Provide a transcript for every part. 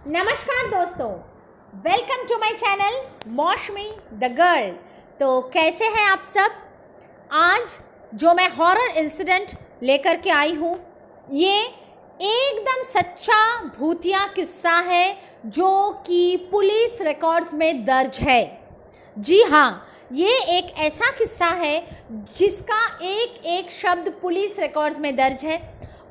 नमस्कार दोस्तों, welcome to my channel मौसमी द गर्ल। तो कैसे हैं आप सब। आज जो मैं हॉरर इंसिडेंट लेकर के आई हूँ ये एकदम सच्चा भूतिया किस्सा है जो कि पुलिस रिकॉर्ड्स में दर्ज है। जी हाँ, ये एक ऐसा किस्सा है जिसका एक एक शब्द पुलिस रिकॉर्ड्स में दर्ज है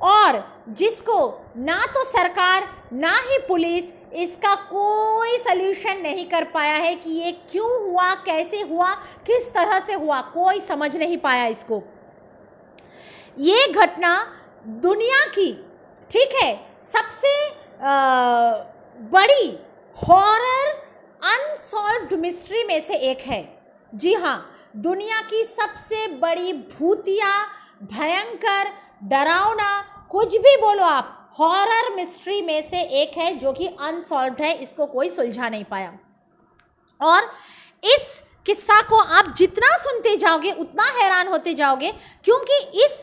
और जिसको ना तो सरकार ना ही पुलिस इसका कोई सल्यूशन नहीं कर पाया है कि ये क्यों हुआ, कैसे हुआ, किस तरह से हुआ, कोई समझ नहीं पाया इसको। ये घटना दुनिया की, ठीक है, सबसे बड़ी हॉरर अनसॉल्व्ड मिस्ट्री में से एक है। जी हाँ, दुनिया की सबसे बड़ी भूतिया, भयंकर, डरावना, कुछ भी बोलो आप, हॉरर मिस्ट्री में से एक है जो कि अनसॉल्व्ड है, इसको कोई सुलझा नहीं पाया। और इस किस्सा को आप जितना सुनते जाओगे उतना हैरान होते जाओगे, क्योंकि इस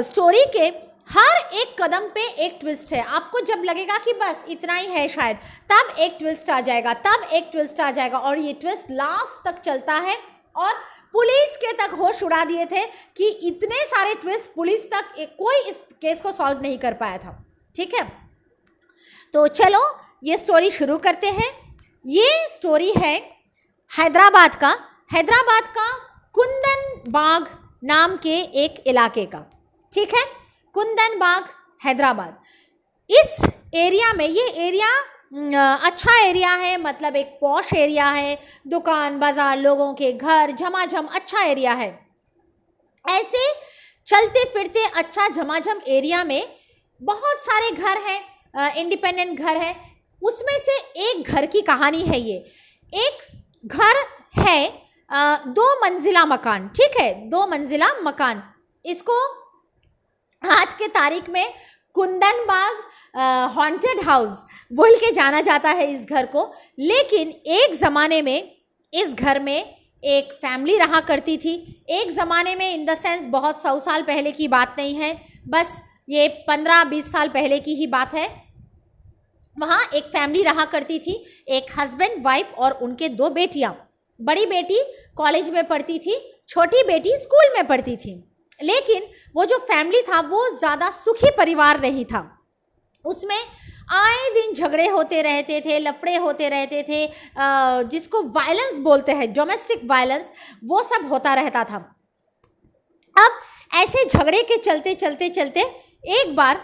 स्टोरी के हर एक कदम पे एक ट्विस्ट है। आपको जब लगेगा कि बस इतना ही है शायद, तब एक ट्विस्ट आ जाएगा, तब एक ट्विस्ट आ जाएगा और ये ट्विस्ट लास्ट तक चलता है। और पुलिस के तक होश उड़ा दिए थे कि इतने सारे ट्विस्ट पुलिस तक कोई इस केस को सॉल्व नहीं कर पाया था। ठीक है, तो चलो ये स्टोरी शुरू करते हैं। ये स्टोरी है हैदराबाद का कुंदन बाग नाम के एक इलाके का। ठीक है, कुंदन बाग, हैदराबाद। इस एरिया में, ये एरिया अच्छा एरिया है, मतलब एक पॉश एरिया है, दुकान बाजार, लोगों के घर, झमाझम अच्छा एरिया है। ऐसे चलते फिरते अच्छा झमाझम एरिया में बहुत सारे घर हैं, इंडिपेंडेंट घर है। उसमें से एक घर की कहानी है। ये एक घर है, 2 मंजिला मकान। ठीक है, 2 मंजिला मकान। इसको आज के तारीख में कुंदन बाग हॉन्टेड हाउस बोल के जाना जाता है इस घर को। लेकिन एक ज़माने में इस घर में एक फैमिली रहा करती थी। एक ज़माने में इन द सेंस बहुत 100 साल पहले की बात नहीं है, बस ये 15-20 साल पहले की ही बात है। वहाँ एक फैमिली रहा करती थी, एक हस्बैंड, वाइफ और उनके 2 बेटियाँ। बड़ी बेटी कॉलेज में पढ़ती थी, छोटी बेटी स्कूल में पढ़ती थी। लेकिन वो जो फैमिली था वो ज़्यादा सुखी परिवार नहीं था। उसमें आए दिन झगड़े होते रहते थे, लफड़े होते रहते थे, जिसको वायलेंस बोलते हैं, डोमेस्टिक वायलेंस, वो सब होता रहता था। अब ऐसे झगड़े के चलते चलते चलते एक बार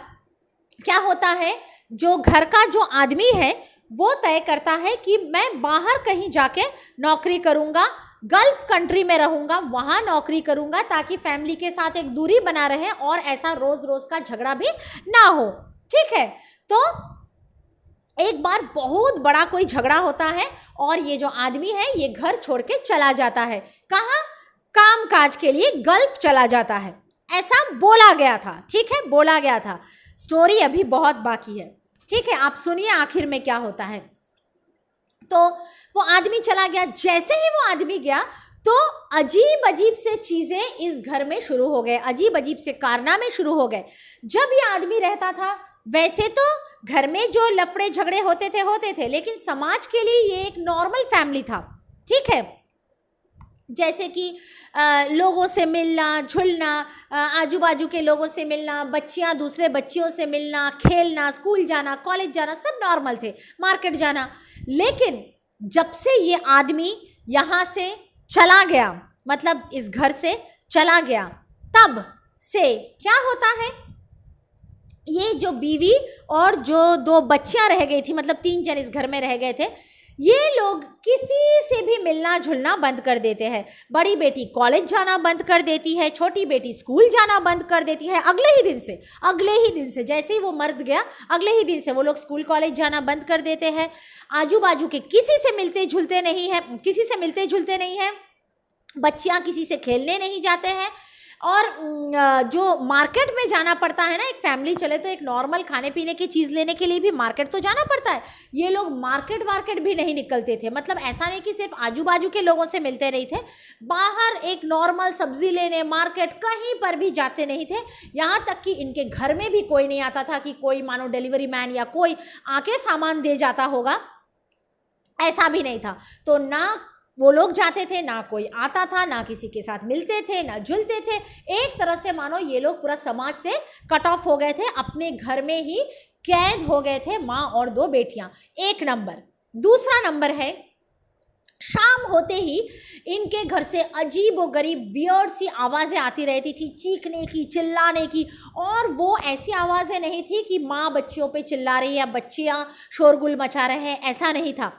क्या होता है, जो घर का जो आदमी है वो तय करता है कि मैं बाहर कहीं जाके नौकरी करूँगा, गल्फ कंट्री में रहूँगा, वहाँ नौकरी करूँगा ताकि फैमिली के साथ एक दूरी बना रहे और ऐसा रोज़ रोज़ का झगड़ा भी ना हो। ठीक है, तो एक बार बहुत बड़ा कोई झगड़ा होता है और ये जो आदमी है ये घर छोड़ के चला जाता है। कहाँ? काम काज के लिए गल्फ चला जाता है, ऐसा बोला गया था। ठीक है, बोला गया था। स्टोरी अभी बहुत बाकी है। ठीक है, आप सुनिए आखिर में क्या होता है। तो वो आदमी चला गया। जैसे ही वो आदमी गया तो अजीब अजीब से चीज़ें इस घर में शुरू हो गए, अजीब अजीब से कारनामे शुरू हो गए। जब ये आदमी रहता था, वैसे तो घर में जो लफड़े झगड़े होते थे, लेकिन समाज के लिए ये एक नॉर्मल फैमिली था। ठीक है, जैसे कि लोगों से मिलना झुलना, आजू बाजू के लोगों से मिलना, बच्चियां दूसरे बच्चियों से मिलना, खेलना, स्कूल जाना, कॉलेज जाना, सब नॉर्मल थे, मार्केट जाना। लेकिन जब से ये आदमी यहाँ से चला गया, मतलब इस घर से चला गया, तब से क्या होता है, ये जो बीवी और जो 2 बच्चियां रह गई थी, मतलब 3 जन इस घर में रह गए थे, ये लोग किसी से भी मिलना जुलना बंद कर देते हैं। बड़ी बेटी कॉलेज जाना बंद कर देती है, छोटी बेटी स्कूल जाना बंद कर देती है। अगले ही दिन से जैसे ही वो मर्द गया, अगले ही दिन से वो लोग स्कूल कॉलेज जाना बंद कर देते हैं। आजू बाजू के किसी से मिलते जुलते नहीं हैं, बच्चियाँ किसी से खेलने नहीं जाते हैं और जो मार्केट में जाना पड़ता है ना, एक फैमिली चले तो एक नॉर्मल खाने पीने की चीज़ लेने के लिए भी मार्केट तो जाना पड़ता है, ये लोग मार्केट भी नहीं निकलते थे। मतलब ऐसा नहीं कि सिर्फ आजू बाजू के लोगों से मिलते नहीं थे, बाहर एक नॉर्मल सब्जी लेने मार्केट कहीं पर भी जाते नहीं थे। यहाँ तक कि इनके घर में भी कोई नहीं आता था कि कोई मानो डिलीवरी मैन या कोई आके सामान दे जाता होगा, ऐसा भी नहीं था। तो ना वो लोग जाते थे, ना कोई आता था, ना किसी के साथ मिलते थे, ना जुलते थे। एक तरह से मानो ये लोग पूरा समाज से कट ऑफ हो गए थे, अपने घर में ही कैद हो गए थे, माँ और दो बेटियां। एक नंबर। दूसरा नंबर है, शाम होते ही इनके घर से अजीब व गरीब वियर्ड सी आवाज़ें आती रहती थी, चीखने की, चिल्लाने की। और वो ऐसी आवाज़ें नहीं थी कि माँ बच्चियों पे चिल्ला रही है या बच्चियाँ शोरगुल मचा रहे हैं, ऐसा नहीं था।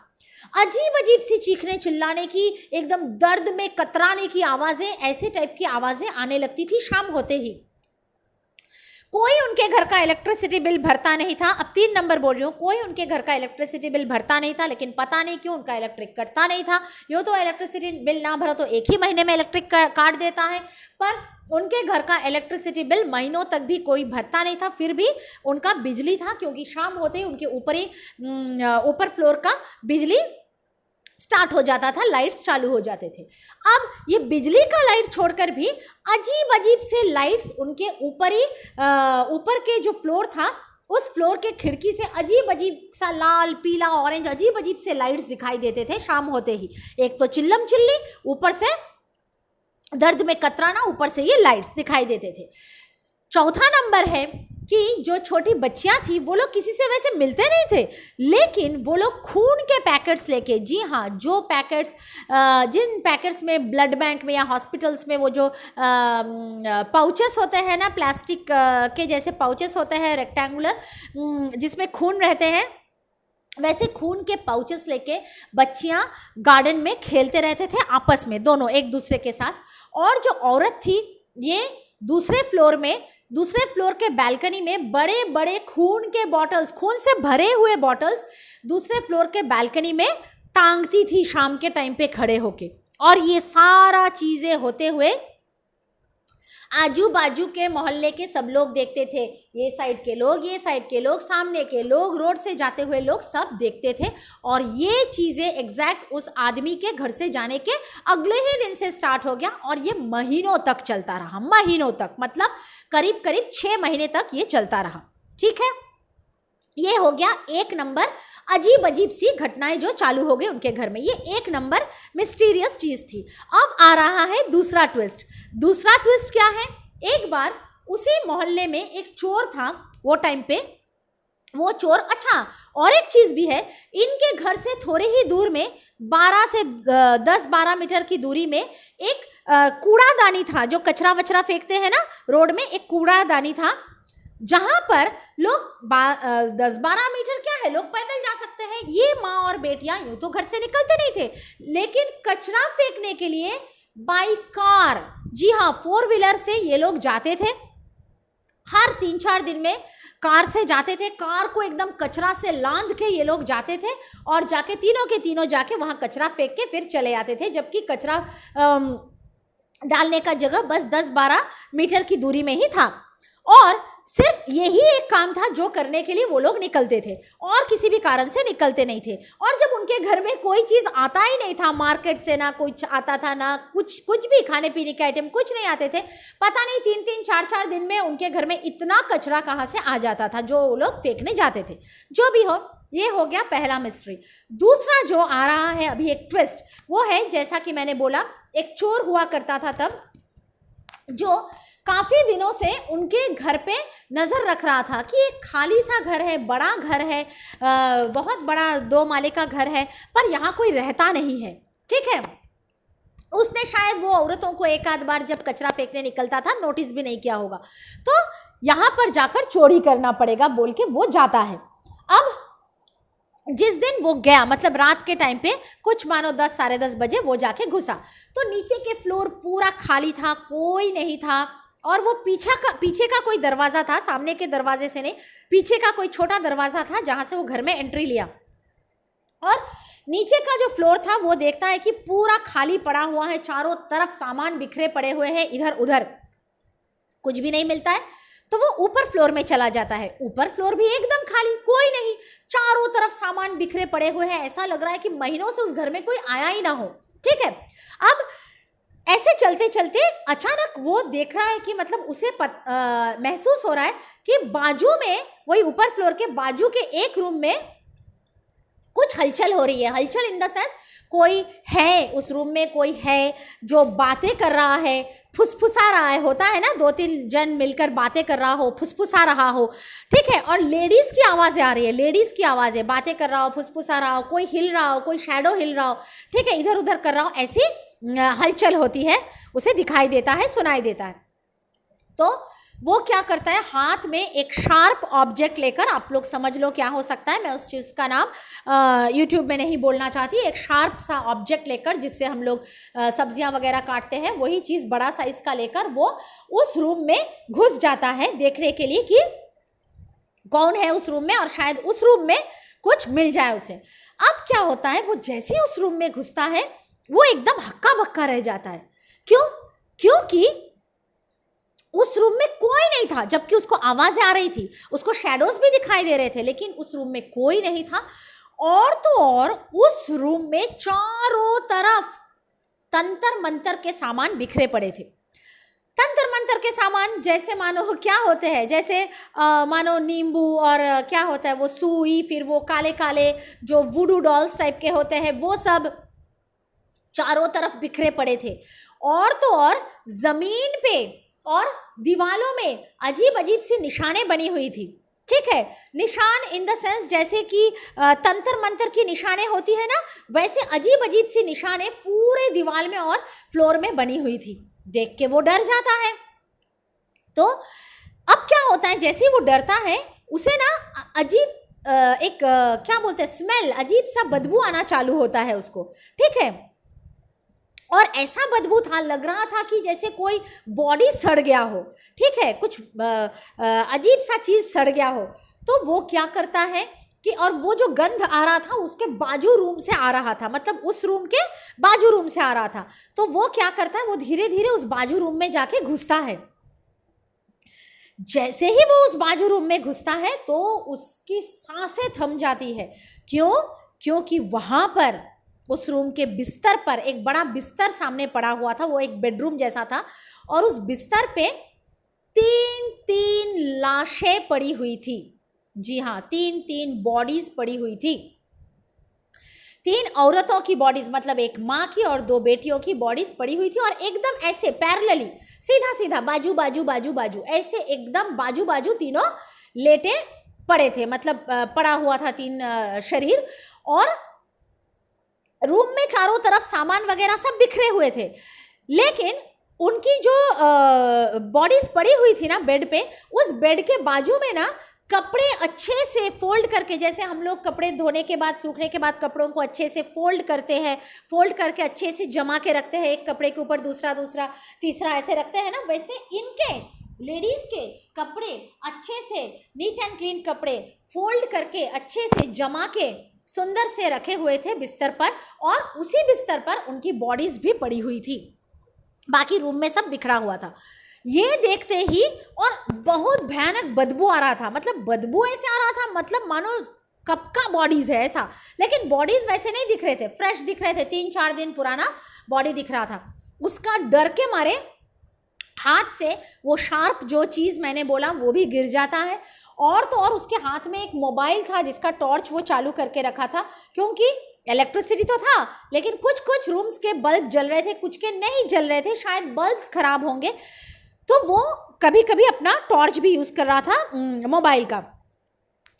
अजीब अजीब सी चीखने चिल्लाने की, एकदम दर्द में कतराने की आवाज़ें, ऐसे टाइप की आवाज़ें आने लगती थी शाम होते ही। कोई उनके घर का इलेक्ट्रिसिटी बिल भरता नहीं था। अब 3 नंबर बोल रही हूँ, कोई उनके घर का इलेक्ट्रिसिटी बिल भरता नहीं था, लेकिन पता नहीं क्यों उनका इलेक्ट्रिक कटता नहीं था। यूँ तो इलेक्ट्रिसिटी बिल ना भरो तो एक ही महीने में इलेक्ट्रिक काट देता है, पर उनके घर का इलेक्ट्रिसिटी बिल महीनों तक भी कोई भरता नहीं था, फिर भी उनका बिजली था, क्योंकि शाम होते ही उनके ऊपर फ्लोर का बिजली स्टार्ट हो जाता था, लाइट्स चालू हो जाते थे। अब ये बिजली का लाइट छोड़कर भी अजीब अजीब से लाइट्स उनके ऊपर के जो फ्लोर था, उस फ्लोर के खिड़की से अजीब अजीब सा लाल पीला ऑरेंज अजीब अजीब से लाइट्स दिखाई देते थे शाम होते ही। एक तो चिल्लम चिल्ली, ऊपर से दर्द में कतराना, ऊपर से ये लाइट्स दिखाई देते थे। चौथा नंबर है कि जो छोटी बच्चियां थी वो लोग किसी से वैसे मिलते नहीं थे, लेकिन वो लोग खून के पैकेट्स लेके, जी हाँ, जो पैकेट्स जिन पैकेट्स में ब्लड बैंक में या हॉस्पिटल्स में वो जो पाउचेस होते हैं ना, प्लास्टिक के जैसे पाउचेस होते हैं रेक्टेंगुलर, जिसमें खून रहते हैं, वैसे खून के पाउचेस लेके बच्चियां गार्डन में खेलते रहते थे आपस में, दोनों एक दूसरे के साथ। और जो औरत थी ये दूसरे फ्लोर के बालकनी में बड़े बड़े खून के बॉटल्स, खून से भरे हुए बॉटल्स दूसरे फ्लोर के बालकनी में टांगती थी शाम के टाइम पे खड़े होके। और ये सारा चीजें होते हुए आजू बाजू के मोहल्ले के सब लोग देखते थे, ये साइड के लोग, सामने के लोग, रोड से जाते हुए लोग सब देखते थे। और ये चीज़ें एग्जैक्ट उस आदमी के घर से जाने के अगले ही दिन से स्टार्ट हो गया, और ये महीनों तक चलता रहा, महीनों तक, मतलब करीब करीब 6 महीने तक ये चलता रहा। ठीक है, ये हो गया 1 नंबर अजीब अजीब सी घटनाएं जो चालू हो गई उनके घर में। ये 1 नंबर मिस्टीरियस चीज थी। अब आ रहा है दूसरा ट्विस्ट। दूसरा ट्विस्ट क्या है? एक बार उसी मोहल्ले में एक चोर था वो टाइम पे, वो चोर, अच्छा और एक चीज भी है, इनके घर से थोड़े ही दूर में 12 से 10-12 मीटर की दूरी में एक कूड़ादानी था, जो कचरा वचरा फेंकते हैं ना रोड में, एक कूड़ादानी था जहां पर लोग 10-12 मीटर क्या है, लोग पैदल जा सकते हैं। ये माँ और बेटियां यूं तो घर से निकलते नहीं थे, लेकिन कचरा फेंकने के लिए बाई कार, जी हाँ 4 व्हीलर से ये लोग जाते थे। हर 3-4 दिन में कार से जाते थे, कार को एकदम कचरा से लांद के ये लोग जाते थे और जाके तीनों के तीनों जाके वहां कचरा फेंक के फिर चले आते थे, जबकि कचरा डालने का जगह बस 10-12 मीटर की दूरी में ही था। और सिर्फ यही एक काम था जो करने के लिए वो लोग निकलते थे, और किसी भी कारण से निकलते नहीं थे। और जब उनके घर में कोई चीज़ आता ही नहीं था मार्केट से, ना कुछ आता था, ना कुछ भी खाने पीने के आइटम कुछ नहीं आते थे, पता नहीं 3-3 4-4 दिन में उनके घर में इतना कचरा कहाँ से आ जाता था जो वो लोग फेंकने जाते थे। जो भी हो, ये हो गया पहला मिस्ट्री। दूसरा जो आ रहा है अभी एक ट्विस्ट, वो है जैसा कि मैंने बोला एक चोर हुआ करता था तब, जो काफी दिनों से उनके घर पे नजर रख रहा था कि एक खाली सा घर है, बड़ा घर है, बहुत बड़ा 2 माले का घर है, पर यहाँ कोई रहता नहीं है। ठीक है, उसने शायद वो औरतों को एक आध बार जब कचरा फेंकने निकलता था नोटिस भी नहीं किया होगा, तो यहाँ पर जाकर चोरी करना पड़ेगा बोल के वो जाता है। अब जिस दिन वो गया, मतलब रात के टाइम पे कुछ मानो 10 साढ़े 10 बजे वो जाके घुसा, तो नीचे के फ्लोर पूरा खाली था, कोई नहीं था। और वो पीछे का कोई दरवाज़ा था, सामने के दरवाजे से नहीं, पीछे का कोई छोटा दरवाज़ा था जहाँ से वो घर में एंट्री लिया। और नीचे का जो फ्लोर था वो देखता है कि पूरा खाली पड़ा हुआ है, चारों तरफ सामान बिखरे पड़े हुए हैं इधर उधर। कुछ भी नहीं मिलता है, तो वो ऊपर फ्लोर में चला जाता है। ऊपर फ्लोर भी एकदम खाली, कोई नहीं, चारों तरफ सामान बिखरे पड़े हुए हैं, ऐसा लग रहा है कि महीनों से उस घर में कोई आया ही ना हो। ठीक है, अब ऐसे चलते चलते अचानक वो देख रहा है कि मतलब उसे महसूस हो रहा है कि बाजू में, वही ऊपर फ्लोर के बाजू के एक रूम में कुछ हलचल हो रही है। हलचल इन द सेंस कोई है उस रूम में, कोई है जो बातें कर रहा है, फुसफुसा रहा है, होता है ना 2-3 जन मिलकर बातें कर रहा हो, फुसफुसा रहा हो। ठीक है, और लेडीज की आवाज़ें आ रही है, लेडीज की आवाज़ें, बातें कर रहा हो, फुसफुसा रहा हो, कोई हिल रहा हो, कोई शैडो हिल रहा हो, ठीक है, इधर उधर कर रहा हो, ऐसी हलचल होती है, उसे दिखाई देता है, सुनाई देता है। तो वो क्या करता है, हाथ में एक शार्प ऑब्जेक्ट लेकर, आप लोग समझ लो क्या हो सकता है, मैं उस चीज़ का नाम यूट्यूब में नहीं बोलना चाहती, एक शार्प सा ऑब्जेक्ट लेकर जिससे हम लोग सब्जियां वगैरह काटते हैं, वही चीज़ बड़ा साइज का लेकर वो उस रूम में घुस जाता है देखने के लिए कि कौन है उस रूम में, और शायद उस रूम में कुछ मिल जाए उसे। अब क्या होता है, वो जैसे ही उस रूम में घुसता है वो एकदम हक्का बक्का रह जाता है। क्यों? क्योंकि उस रूम में कोई नहीं था, जबकि उसको आवाजें आ रही थी, उसको शैडोज भी दिखाई दे रहे थे, लेकिन उस रूम में कोई नहीं था। और तो और उस रूम में चारों तरफ तंत्र मंत्र के सामान बिखरे पड़े थे। तंत्र मंत्र के सामान जैसे मानो क्या होते हैं, जैसे मानो नींबू और क्या होता है वो सुई, फिर वो काले काले जो वुडू डॉल्स टाइप के होते हैं, वो सब चारों तरफ बिखरे पड़े थे। और तो और जमीन पे और दीवालों में अजीब अजीब सी निशानें बनी हुई थी। ठीक है, निशान इन द सेंस जैसे कि तंत्र मंत्र की निशानें होती है ना, वैसे अजीब अजीब सी निशानें पूरे दीवार में और फ्लोर में बनी हुई थी। देख के वो डर जाता है। तो अब क्या होता है, जैसे वो डरता है उसे ना अजीब क्या बोलते हैं, स्मेल, अजीब सा बदबू आना चालू होता है उसको। ठीक है, और ऐसा बदबू था, लग रहा था कि जैसे कोई बॉडी सड़ गया हो। ठीक है, कुछ अजीब सा चीज़ सड़ गया हो। तो वो क्या करता है कि, और वो जो गंध आ रहा था उसके बाजू रूम से आ रहा था, मतलब उस रूम के बाजू रूम से आ रहा था। तो वो क्या करता है, वो धीरे धीरे उस बाजू रूम में जाके घुसता है। जैसे ही वो उस बाजू रूम में घुसता है तो उसकी सांसें थम जाती है। क्यों? क्योंकि वहां पर उस रूम के बिस्तर पर एक बड़ा बिस्तर सामने पड़ा हुआ था, वो एक बेडरूम जैसा था, और उस बिस्तर पे 3 लाशें पड़ी हुई थी। जी हाँ, 3 बॉडीज पड़ी हुई थी। 3 औरतों की बॉडीज, मतलब एक माँ की और 2 बेटियों की बॉडीज पड़ी हुई थी, और एकदम ऐसे पैरेलली, सीधा सीधा, बाजू बाजू बाजू बाजू, ऐसे एकदम बाजू बाजू तीनों लेटे पड़े थे, मतलब पड़ा हुआ था 3 शरीर। और रूम में चारों तरफ सामान वगैरह सब बिखरे हुए थे, लेकिन उनकी जो बॉडीज पड़ी हुई थी ना बेड पे, उस बेड के बाजू में ना कपड़े अच्छे से फोल्ड करके, जैसे हम लोग कपड़े धोने के बाद, सूखने के बाद कपड़ों को अच्छे से फोल्ड करते हैं, फोल्ड करके अच्छे से जमा के रखते हैं, एक कपड़े के ऊपर दूसरा दूसरा तीसरा ऐसे रखते हैं ना, वैसे इनके लेडीज के कपड़े अच्छे से नीट एंड क्लीन कपड़े फोल्ड करके अच्छे से जमा के सुंदर से रखे हुए थे बिस्तर पर, और उसी बिस्तर पर उनकी बॉडीज भी पड़ी हुई थी। बाकी रूम में सब बिखरा हुआ था। ये देखते ही, और बहुत भयानक बदबू आ रहा था, मतलब बदबू ऐसे आ रहा था, मतलब मानो कब का बॉडीज है ऐसा, लेकिन बॉडीज वैसे नहीं दिख रहे थे, फ्रेश दिख रहे थे, 3-4 दिन पुराना बॉडी दिख रहा था। उसका डर के मारे हाथ से वो शार्प जो चीज़ मैंने बोला वो भी गिर जाता है। और तो और उसके हाथ में एक मोबाइल था जिसका टॉर्च वो चालू करके रखा था, क्योंकि इलेक्ट्रिसिटी तो था, लेकिन कुछ रूम्स के बल्ब जल रहे थे, कुछ के नहीं जल रहे थे, शायद बल्ब्स खराब होंगे, तो वो कभी कभी अपना टॉर्च भी यूज़ कर रहा था मोबाइल का।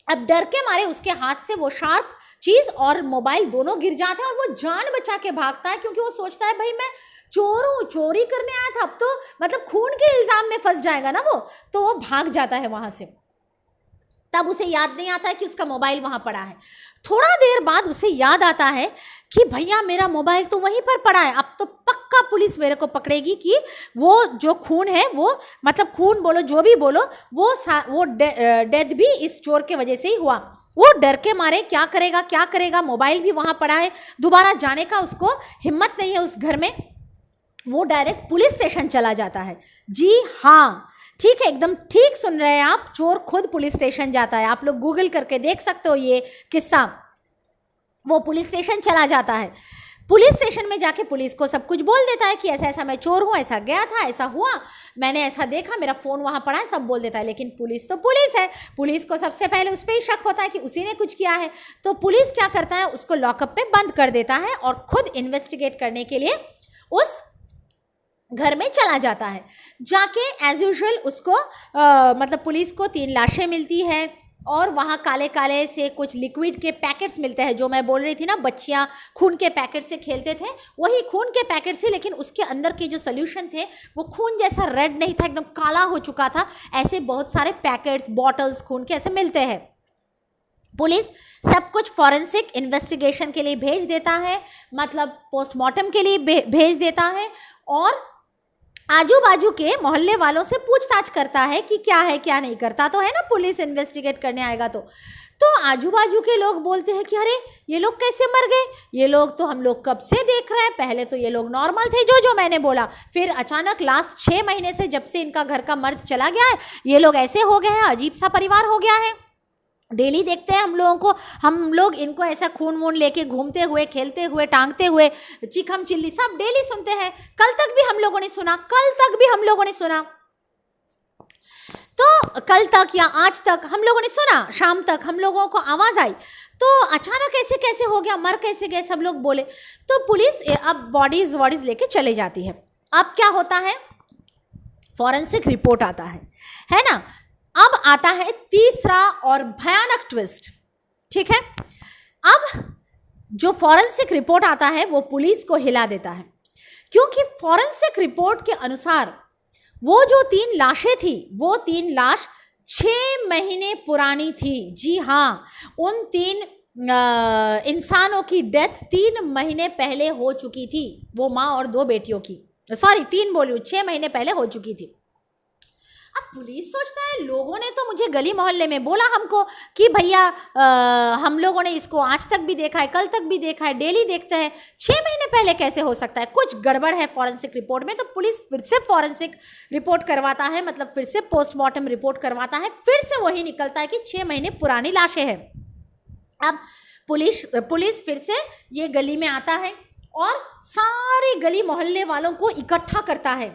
अब डर के मारे उसके हाथ से वो शार्प चीज़ और मोबाइल दोनों गिर जाते हैं, और वो जान बचा के भागता है, क्योंकि वो सोचता है भाई मैं चोर हूँ, चोरी करने आया था, अब तो मतलब खून के इल्ज़ाम में फंस जाएगा ना वो, तो वो भाग जाता है वहाँ से। तब उसे याद नहीं आता है कि उसका मोबाइल वहाँ पड़ा है। थोड़ा देर बाद उसे याद आता है कि भैया मेरा मोबाइल तो वहीं पर पड़ा है, अब तो पक्का पुलिस मेरे को पकड़ेगी कि वो जो खून है, वो मतलब खून बोलो जो भी बोलो, वो डेथ भी इस चोर के वजह से ही हुआ। वो डर के मारे क्या करेगा, मोबाइल भी वहाँ पड़ा है, दोबारा जाने का उसको हिम्मत नहीं है उस घर में। वो डायरेक्ट पुलिस स्टेशन चला जाता है। जी हाँ, ठीक है, एकदम ठीक सुन रहे हैं आप, चोर खुद पुलिस स्टेशन जाता है। आप लोग गूगल करके देख सकते हो ये किस्सा। वो पुलिस स्टेशन चला जाता है, पुलिस स्टेशन में जाके पुलिस को सब कुछ बोल देता है कि ऐसा ऐसा मैं चोर हूँ, ऐसा गया था, ऐसा हुआ, मैंने ऐसा देखा, मेरा फ़ोन वहाँ पड़ा है, सब बोल देता है। लेकिन पुलिस तो पुलिस है, पुलिस को सबसे पहले उस पर ही शक होता है कि उसी ने कुछ किया है। तो पुलिस क्या करता है, उसको लॉकअप में बंद कर देता है और खुद इन्वेस्टिगेट करने के लिए उस घर में चला जाता है। जाके एज यूजुअल उसको मतलब पुलिस को 3 लाशें मिलती है और वहाँ काले काले से कुछ लिक्विड के पैकेट्स मिलते हैं। जो मैं बोल रही थी ना, बच्चियाँ खून के पैकेट से खेलते थे, वही खून के पैकेट से, लेकिन उसके अंदर के जो सोल्यूशन थे वो खून जैसा रेड नहीं था, एकदम काला हो चुका था। ऐसे बहुत सारे पैकेट्स, बॉटल्स खून के ऐसे मिलते हैं। पुलिस सब कुछ फॉरेंसिक इन्वेस्टिगेशन के लिए भेज देता है, मतलब पोस्टमार्टम के लिए भेज देता है, और आजू बाजू के मोहल्ले वालों से पूछताछ करता है कि क्या है क्या नहीं। करता तो है ना, पुलिस इन्वेस्टिगेट करने आएगा तो आजू बाजू के लोग बोलते हैं कि अरे ये लोग कैसे मर गए, ये लोग तो हम लोग कब से देख रहे हैं, पहले तो ये लोग नॉर्मल थे, जो मैंने बोला, फिर अचानक लास्ट 6 महीने से जब से इनका घर का मर्द चला गया है, ये लोग ऐसे हो गए हैं, अजीब सा परिवार हो गया है। डेली देखते हैं हम लोगों को, हम लोग इनको ऐसा खून वून लेके घूमते हुए, खेलते हुए, टांगते हुए, चिकम चिल्ली सब डेली सुनते हैं। कल तक भी हम लोगों ने सुना, तो कल तक या आज तक हम लोगों ने सुना, शाम तक हम लोगों को आवाज़ आई, तो अचानक ऐसे कैसे हो गया, मर कैसे गए, सब लोग बोले। तो पुलिस अब बॉडीज लेके चले जाती है। अब क्या होता है, फॉरेंसिक रिपोर्ट आता है ना। अब आता है तीसरा और भयानक ट्विस्ट, ठीक है। अब जो फॉरेंसिक रिपोर्ट आता है वो पुलिस को हिला देता है, क्योंकि फॉरेंसिक रिपोर्ट के अनुसार वो जो 3 लाशें थी, वो 3 लाश 6 महीने पुरानी थी। जी हाँ, उन 3 इंसानों की डेथ 3 महीने पहले हो चुकी थी। वो माँ और 2 बेटियों की, सॉरी 3 बोली, 6 महीने पहले हो चुकी थी। अब पुलिस सोचता है, लोगों ने तो मुझे गली मोहल्ले में बोला हमको कि भैया हम लोगों ने इसको आज तक भी देखा है, कल तक भी देखा है, डेली देखते हैं, 6 महीने पहले कैसे हो सकता है, कुछ गड़बड़ है फॉरेंसिक रिपोर्ट में। तो पुलिस फिर से फॉरेंसिक रिपोर्ट करवाता है, मतलब फिर से पोस्टमार्टम रिपोर्ट करवाता है, फिर से वही निकलता है कि 6 महीने पुरानी लाशें हैं। अब पुलिस फिर से ये गली में आता है और सारे गली मोहल्ले वालों को इकट्ठा करता है,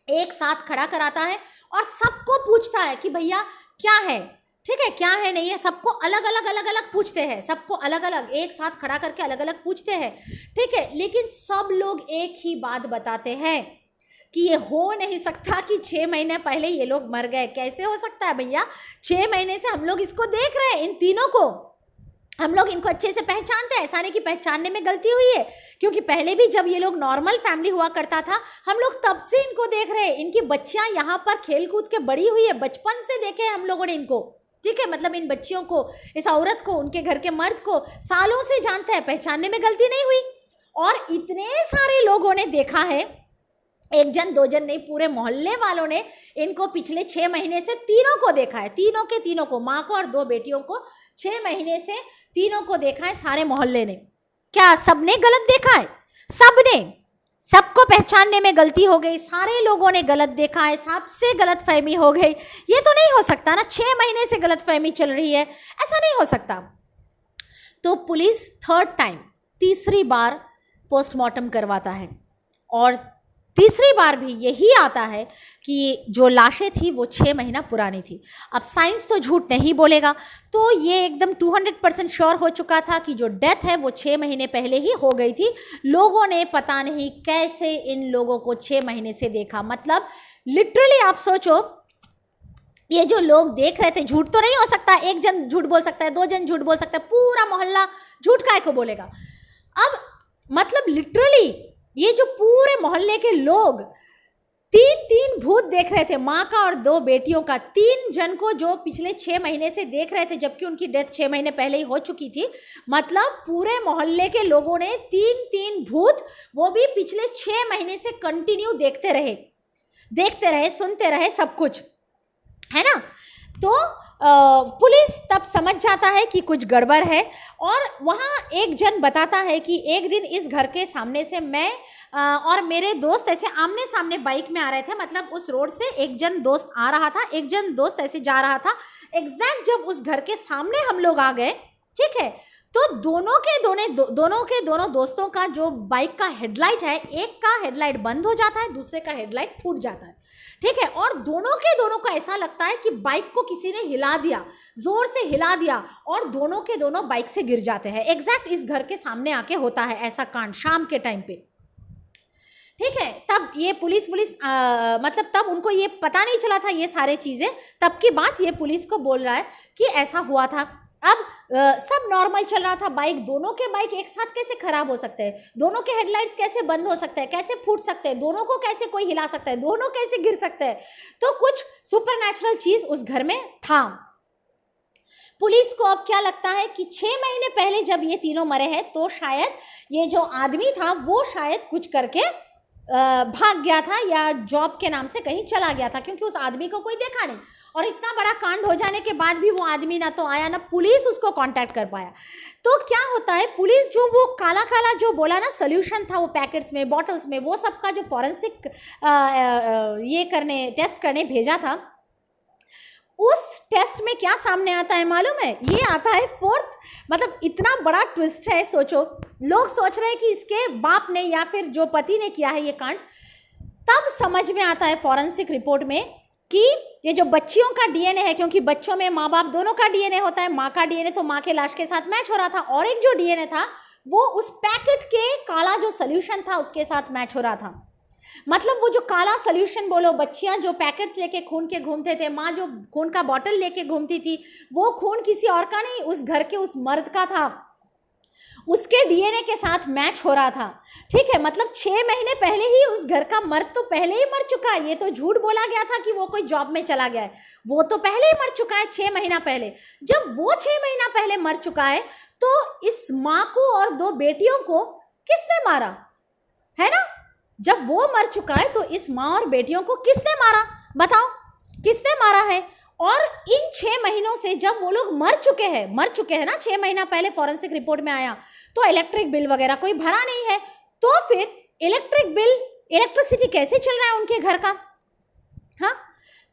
एक साथ खड़ा कराता है और सबको पूछता है कि भैया क्या है, ठीक है, क्या है नहीं है, सबको अलग अलग पूछते हैं, सबको अलग अलग एक साथ खड़ा करके अलग अलग पूछते हैं, ठीक है। लेकिन सब लोग एक ही बात बताते हैं कि ये हो नहीं सकता कि 6 महीने पहले ये लोग मर गए। कैसे हो सकता है भैया, 6 महीने से हम लोग इसको देख रहे हैं, इन तीनों को हम लोग इनको अच्छे से पहचानते हैं, ऐसा नहीं कि पहचानने में गलती हुई है, क्योंकि पहले भी जब ये लोग नॉर्मल फैमिली हुआ करता था, हम लोग तब से इनको देख रहे हैं। इनकी बच्चियां यहाँ पर खेल कूद के बड़ी हुई है, बचपन से देखे हैं हम लोगों ने इनको, ठीक है। मतलब इन बच्चियों को, इस औरत को, उनके घर के मर्द को सालों से जानते हैं, पहचानने में गलती नहीं हुई। और इतने सारे लोगों ने देखा है, 1 जन 2 जन नहीं, पूरे मोहल्ले वालों ने इनको पिछले 6 महीने से तीनों को देखा है, तीनों के तीनों को, माँ को और 2 बेटियों को 6 महीने से तीनों को देखा है सारे मोहल्ले ने। क्या सबने गलत देखा है? सबने, सबको पहचानने में गलती हो गई, सारे लोगों ने गलत देखा है, सबसे गलत फहमी हो गई। ये तो नहीं हो सकता ना, 6 महीने से गलत फहमी चल रही है, ऐसा नहीं हो सकता। तो पुलिस 3rd टाइम, तीसरी बार पोस्टमार्टम करवाता है और तीसरी बार भी यही आता है कि जो लाशें थी वो 6 महीना पुरानी थी। अब साइंस तो झूठ नहीं बोलेगा, तो ये एकदम 200% श्योर हो चुका था कि जो डेथ है वो 6 महीने पहले ही हो गई थी। लोगों ने पता नहीं कैसे इन लोगों को 6 महीने से देखा। मतलब लिटरली आप सोचो, ये जो लोग देख रहे थे, झूठ तो नहीं हो सकता, 1 जन झूठ बोल सकता है, 2 जन झूठ बोल सकता है, पूरा मोहल्ला झूठ काहे को बोलेगा। अब मतलब लिटरली ये जो पूरे मोहल्ले के लोग 3 भूत देख रहे थे, माँ का और 2 बेटियों का, 3 जन को जो पिछले 6 महीने से देख रहे थे, जबकि उनकी डेथ 6 महीने पहले ही हो चुकी थी। मतलब पूरे मोहल्ले के लोगों ने 3 भूत, वो भी पिछले 6 महीने से कंटिन्यू देखते रहे, सुनते रहे, सब कुछ है ना। तो पुलिस तब समझ जाता है कि कुछ गड़बड़ है, और वहाँ एक जन बताता है कि एक दिन इस घर के सामने से मैं और मेरे दोस्त ऐसे आमने सामने बाइक में आ रहे थे, मतलब उस रोड से एक जन दोस्त आ रहा था, एक जन दोस्त ऐसे जा रहा था। एग्जैक्ट जब उस घर के सामने हम लोग आ गए, ठीक है, तो दोनों के दोनों दोस्तों का जो बाइक का हेडलाइट है, एक का हेडलाइट बंद हो जाता है, दूसरे का हेडलाइट फूट जाता है, ठीक है, और दोनों के दोनों को ऐसा लगता है कि बाइक को किसी ने हिला दिया, जोर से हिला दिया, और दोनों के दोनों बाइक से गिर जाते हैं। एग्जैक्ट इस घर के सामने आके होता है ऐसा कांड शाम के टाइम पे, ठीक है। तब ये पुलिस मतलब तब उनको ये पता नहीं चला था ये सारे चीज़ें, तब की बात ये पुलिस को बोल रहा है कि ऐसा हुआ था। अब सब नॉर्मल चल रहा था, बाइक दोनों के बाइक एक साथ कैसे खराब हो सकते हैं, दोनों के हेडलाइट्स कैसे बंद हो सकते हैं, कैसे फूट सकते हैं, दोनों को कैसे कोई हिला सकता है, दोनों कैसे गिर सकते हैं, तो कुछ सुपरनैचुरल चीज उस घर में था। पुलिस को अब क्या लगता है कि 6 महीने पहले जब ये तीनों मरे हैं, तो शायद ये जो आदमी था वो शायद कुछ करके भाग गया था, या जॉब के नाम से कहीं चला गया था, क्योंकि उस आदमी को कोई देखा नहीं, और इतना बड़ा कांड हो जाने के बाद भी वो आदमी ना तो आया, ना पुलिस उसको कांटेक्ट कर पाया। तो क्या होता है, पुलिस जो वो काला काला जो बोला ना सॉल्यूशन था वो पैकेट्स में, बॉटल्स में, वो सबका जो फॉरेंसिक ये करने टेस्ट करने भेजा था, उस टेस्ट में क्या सामने आता है मालूम है, ये आता है 4th, मतलब इतना बड़ा ट्विस्ट है। सोचो, लोग सोच रहे हैं कि इसके बाप ने या फिर जो पति ने किया है ये कांड, तब समझ में आता है फॉरेंसिक रिपोर्ट में कि ये जो बच्चियों का डीएनए है, क्योंकि बच्चों में माँ बाप दोनों का डीएनए होता है, माँ का डीएनए तो माँ के लाश के साथ मैच हो रहा था, और एक जो डीएनए था वो उस पैकेट के काला जो सोल्यूशन था उसके साथ मैच हो रहा था। मतलब वो जो काला सोल्यूशन बोलो, बच्चियां जो पैकेट्स लेके खून के घूमते थे, माँ जो खून का बॉटल लेके घूमती थी, वो खून किसी और का नहीं, उस घर के उस मर्द का था, उसके डीएनए के साथ मैच हो रहा था, ठीक है। मतलब 6 महीने पहले ही उस घर का मर्द तो पहले ही मर चुका है। ये तो झूठ बोला गया था कि वो कोई जॉब में चला गया है, वो तो पहले ही मर चुका है 6 महीना पहले। जब वो 6 महीना पहले मर चुका है, तो इस माँ को और 2 बेटियों को किसने मारा है ना? जब वो मर चुका है तो इस माँ और बेटियों को किसने मारा, बताओ किसने मारा है? और इन 6 महीनों से जब वो लोग मर चुके हैं ना, 6 महीना पहले फॉरेंसिक रिपोर्ट में आया, तो इलेक्ट्रिक बिल वगैरह कोई भरा नहीं है, तो फिर इलेक्ट्रिक बिल, इलेक्ट्रिसिटी कैसे चल रहा है उनके घर का? हाँ,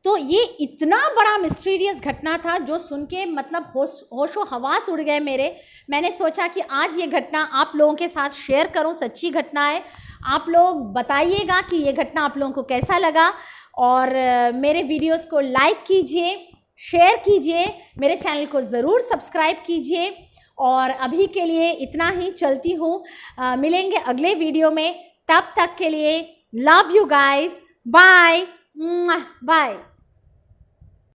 तो ये इतना बड़ा मिस्टीरियस घटना था जो सुन के मतलब होशो हवास उड़ गए मेरे। मैंने सोचा कि आज ये घटना आप लोगों के साथ शेयर करूं, सच्ची घटना है। आप लोग बताइएगा कि ये घटना आप लोगों को कैसा लगा, और मेरे वीडियोस को लाइक कीजिए, शेयर कीजिए, मेरे चैनल को ज़रूर सब्सक्राइब कीजिए। और अभी के लिए इतना ही, चलती हूँ, मिलेंगे अगले वीडियो में। तब तक के लिए love you guys, bye bye.